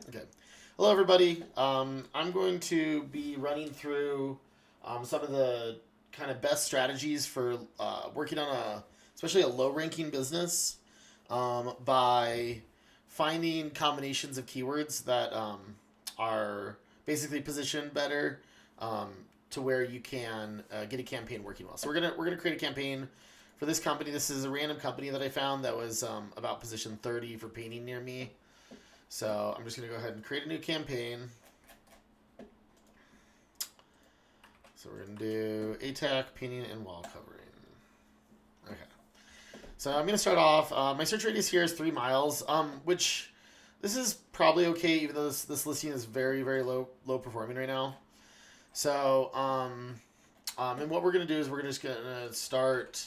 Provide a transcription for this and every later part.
Okay. Hello, everybody. I'm going to be running through some of the kind of best strategies for working on especially a low-ranking business, by finding combinations of keywords that are basically positioned better, um, to where you can get a campaign working well. So we're gonna create a campaign for this company. This is a random company that I found that was about position 30 for painting near me. So I'm just going to go ahead and create a new campaign. So we're going to do ATAC, painting, and wall covering. Okay. So I'm going to start off. My search radius here is 3 miles, which this is probably okay, even though this listing is very, very low performing right now. So, and what we're going to do is we're just going to start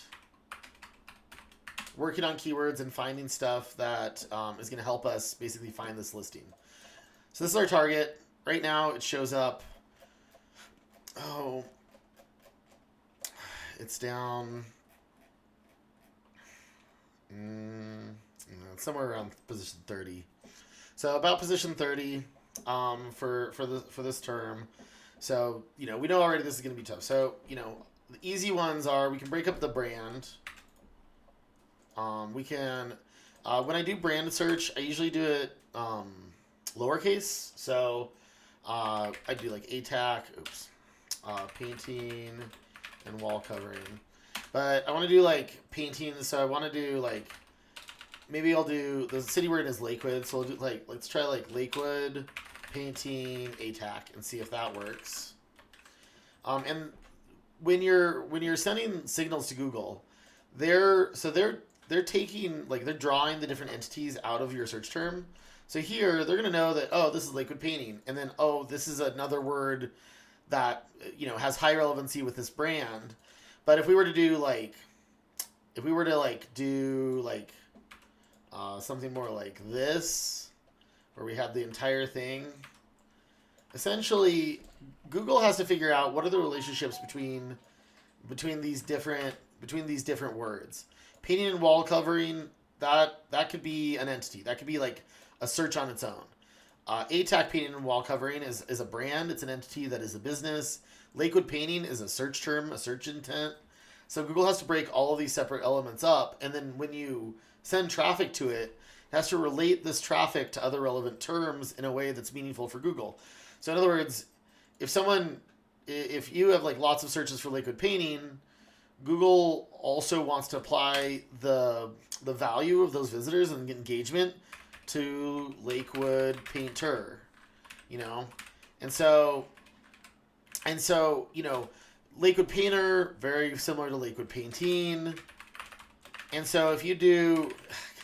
working on keywords and finding stuff that is going to help us basically find this listing. So this is our target. Right now it shows up. Oh, it's down. It's somewhere around position 30. So about position 30 for this term. So we know already this is going to be tough. So the easy ones are we can break up the brand. We can, when I do brand search, I usually do it lowercase. So I do like ATAC, painting, and wall covering. But I want to do like painting, so I want to do like, maybe I'll do, the city word is Lakewood, so we'll do like, let's try like Lakewood, painting, ATAC, and see if that works. And when you're sending signals to Google, they're taking, like, they're drawing the different entities out of your search term. So here they're going to know that, oh, this is liquid painting, and then, oh, this is another word that has high relevancy with this brand. But if we were to do like, something more like this, where we have the entire thing, essentially Google has to figure out what are the relationships between these different words. Painting and wall covering, that could be an entity. That could be like a search on its own. ATAC, painting and wall covering, is a brand. It's an entity that is a business. Lakewood painting is a search term, a search intent. So Google has to break all of these separate elements up, and then when you send traffic to it, it has to relate this traffic to other relevant terms in a way that's meaningful for Google. So in other words, if you have like lots of searches for liquid painting, Google also wants to apply the value of those visitors and engagement to Lakewood painter, and so Lakewood painter, very similar to Lakewood painting. And so if you do,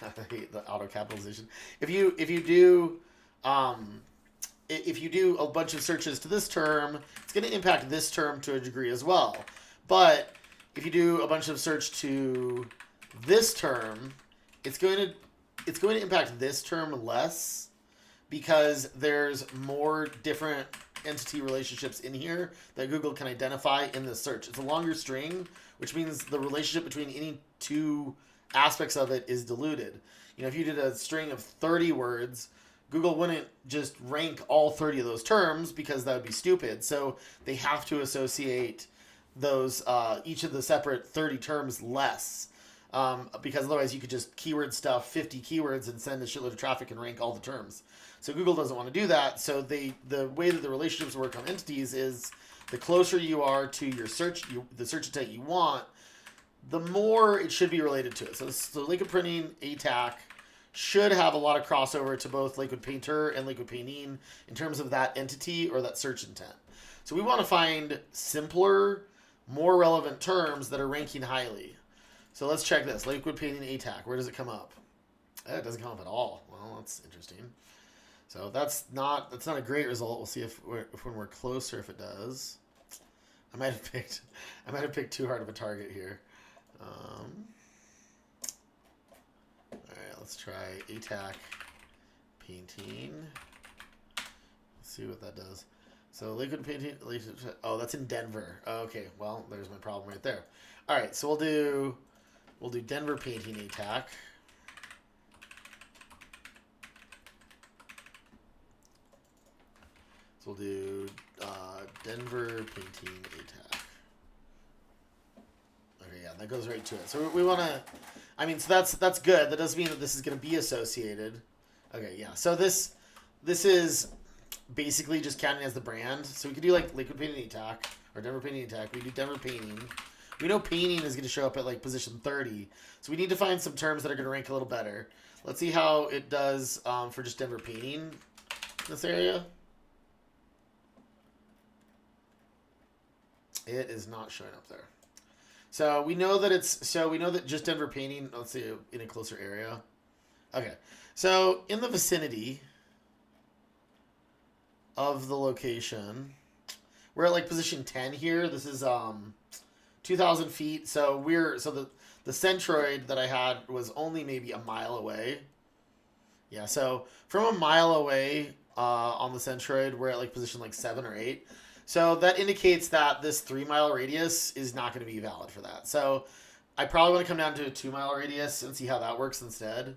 God, I hate the auto capitalization. If you do a bunch of searches to this term, it's going to impact this term to a degree as well. But if you do a bunch of search to this term, it's going to impact this term less, because there's more different entity relationships in here that Google can identify in this search. It's a longer string, which means the relationship between any two aspects of it is diluted. If you did a string of 30 words, Google wouldn't just rank all 30 of those terms, because that would be stupid. So they have to associate those each of the separate 30 terms less, because otherwise you could just keyword stuff 50 keywords and send a shitload of traffic and rank all the terms. So Google doesn't want to do that. So the way that the relationships work on entities is, the closer you are to your the search intent you want, the more it should be related to it. So Liquid Printing, ATAC should have a lot of crossover to both Liquid Painter and Liquid Painting in terms of that entity or that search intent. So we want to find simpler, more relevant terms that are ranking highly. So let's check this. Liquid Painting, ATAC. Where does it come up? It doesn't come up at all. Well, that's interesting. So that's not a great result. We'll see if when we're closer, if it does. I might have picked too hard of a target here. All right, let's try ATAC painting. Let's see what that does. So liquid painting. Oh, that's in Denver. Okay, well, there's my problem right there. All right, so we'll do Denver painting ATAC. So we'll do Denver painting ATAC. Okay, yeah, that goes right to it. So we want to, I mean, so that's good. That doesn't mean that this is going to be associated. Okay, yeah. So this is basically just counting as the brand. So we could do like liquid painting ATAC or Denver painting ATAC. We do Denver painting. We know painting is going to show up at like position 30. So we need to find some terms that are going to rank a little better. Let's see how it does for just Denver painting in this area. It is not showing up there. So we know that just Denver painting, let's see, in a closer area. Okay. So in the vicinity of the location, we're at like position 10 here. This is 2,000 feet. So the centroid that I had was only maybe a mile away. Yeah, so from a mile away on the centroid, we're at like position like 7 or 8. So that indicates that this 3-mile radius is not going to be valid for that. So I probably want to come down to a 2-mile radius and see how that works instead.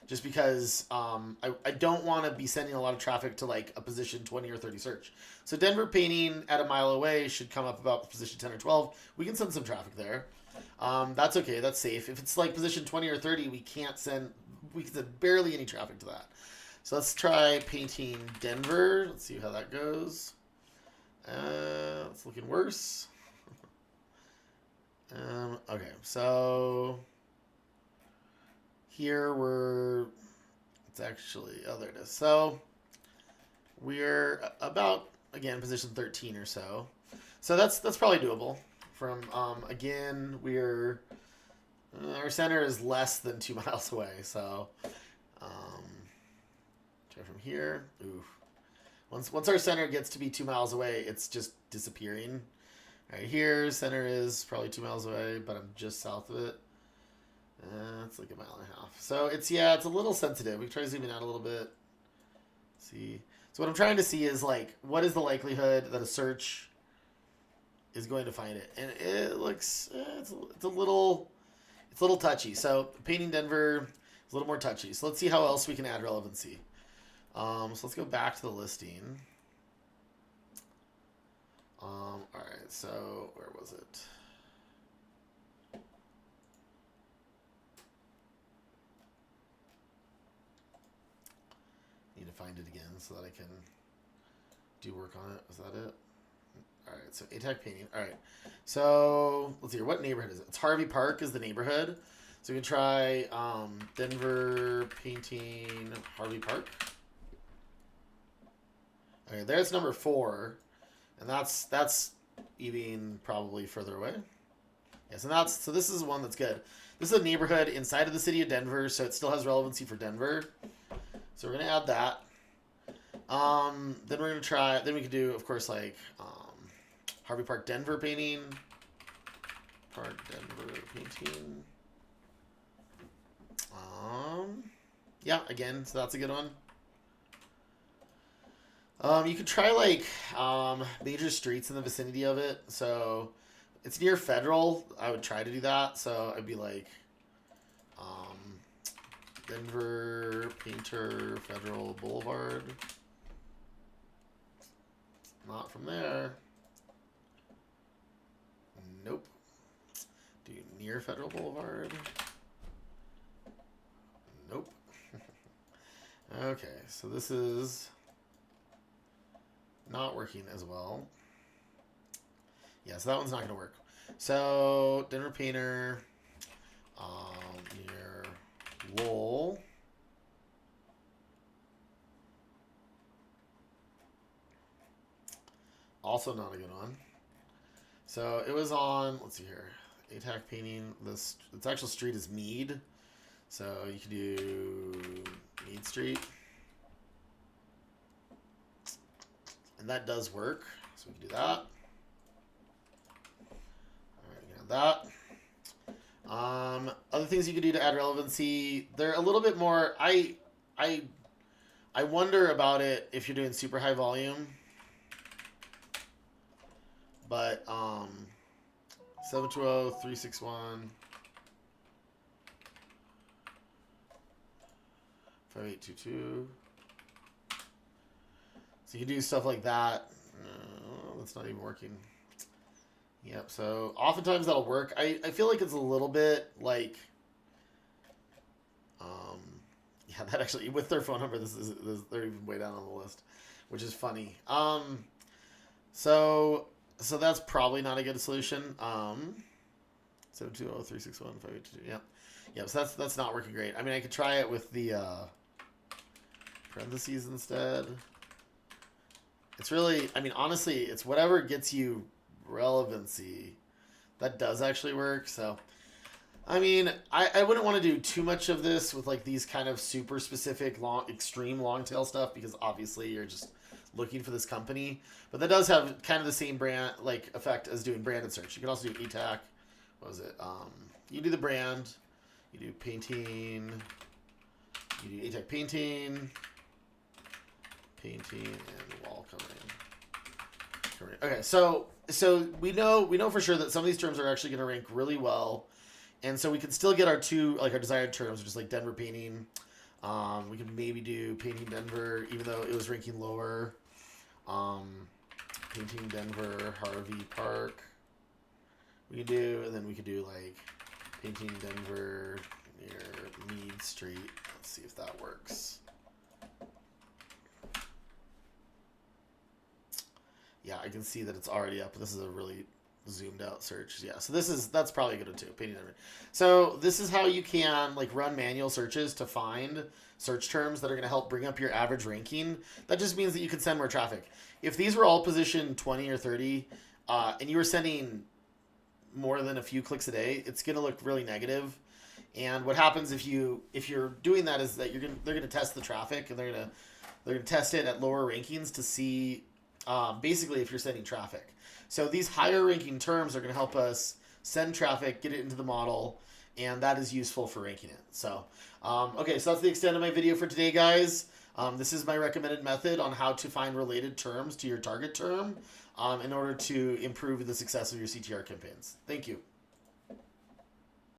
Just because I don't want to be sending a lot of traffic to like a position 20 or 30 search. So Denver painting at a mile away should come up about position 10 or 12. We can send some traffic there. That's okay. That's safe. If it's like position 20 or 30, we can send barely any traffic to that. So let's try painting Denver. Let's see how that goes. It's looking worse. Okay, so here it's actually, oh, there it is. So we're about, again, position 13 or so. So that's probably doable. From, again, our center is less than 2 miles away. So, try from here. Ooh. Once our center gets to be 2 miles away, it's just disappearing. Right here, center is probably 2 miles away, but I'm just south of it. It's like 1.5 miles. So it's a little sensitive. We try zooming out a little bit. Let's see. So what I'm trying to see is like, what is the likelihood that a search is going to find it? And it looks, it's a little touchy. So painting Denver is a little more touchy. So let's see how else we can add relevancy. So let's go back to the listing. All right, so where was it? Need to find it again so that I can do work on it. Was that it? All right, so ATAC painting. All right, so let's see here. What neighborhood is it? It's Harvey Park is the neighborhood. So we can try Denver painting Harvey Park. Okay, there's number 4, and that's even probably further away. Yes, and so this is one that's good. This is a neighborhood inside of the city of Denver, so it still has relevancy for Denver. So we're gonna add that. Then we're gonna try. Then we could do, of course, like Harvey Park Denver painting. Park Denver painting. Yeah, again, so that's a good one. You could try like major streets in the vicinity of it. So it's near Federal. I would try to do that. So I'd be like Denver Painter Federal Boulevard. Not from there. Nope. Do near Federal Boulevard. Nope. Okay, so this is not working as well. Yeah, so that one's not going to work. So, Denver Painter, near Lowell. Also not a good one. So, it was on, let's see here, ATAC painting. Its actual street is Meade. So, you can do Meade Street. And that does work, so we can do that. All right, we can add that. Other things you could do to add relevancy, they're a little bit more. I wonder about it if you're doing super high volume, but 720, 361, 5822. So you can do stuff like that. That's not even working. Yep, so oftentimes that'll work. I feel like it's a little bit like, yeah, that actually, with their phone number, they're even way down on the list, which is funny. So that's probably not a good solution. 720-361-5822. Yep. Yep, so that's not working great. I mean, I could try it with the parentheses instead. It's really, I mean, honestly, it's whatever gets you relevancy. That does actually work, so. I mean, I wouldn't want to do too much of this with like these kind of super specific, extreme long tail stuff, because obviously you're just looking for this company. But that does have kind of the same brand like effect as doing branded search. You can also do ATAC. What was it? You do the brand. You do painting. You do ATAC painting. Painting and wall coloring. Okay, so we know for sure that some of these terms are actually going to rank really well. And so we can still get our our desired terms, which is like Denver painting. We can maybe do painting Denver, even though it was ranking lower. Painting Denver, Harvey Park. We can do, and then we could do like painting Denver near Mead Street. Let's see if that works. Yeah, I can see that it's already up. This is a really zoomed out search. Yeah, so that's probably good too. Painting Denver. So this is how you can like run manual searches to find search terms that are going to help bring up your average ranking. That just means that you can send more traffic. If these were all positioned 20 or 30, and you were sending more than a few clicks a day, it's going to look really negative. And what happens if you're doing that is that they're going to test the traffic, and they're going to test it at lower rankings to see basically if you're sending traffic. So these higher ranking terms are going to help us send traffic, get it into the model, and that is useful for ranking it. So, okay, so that's the extent of my video for today, guys. This is my recommended method on how to find related terms to your target term in order to improve the success of your CTR campaigns. Thank you.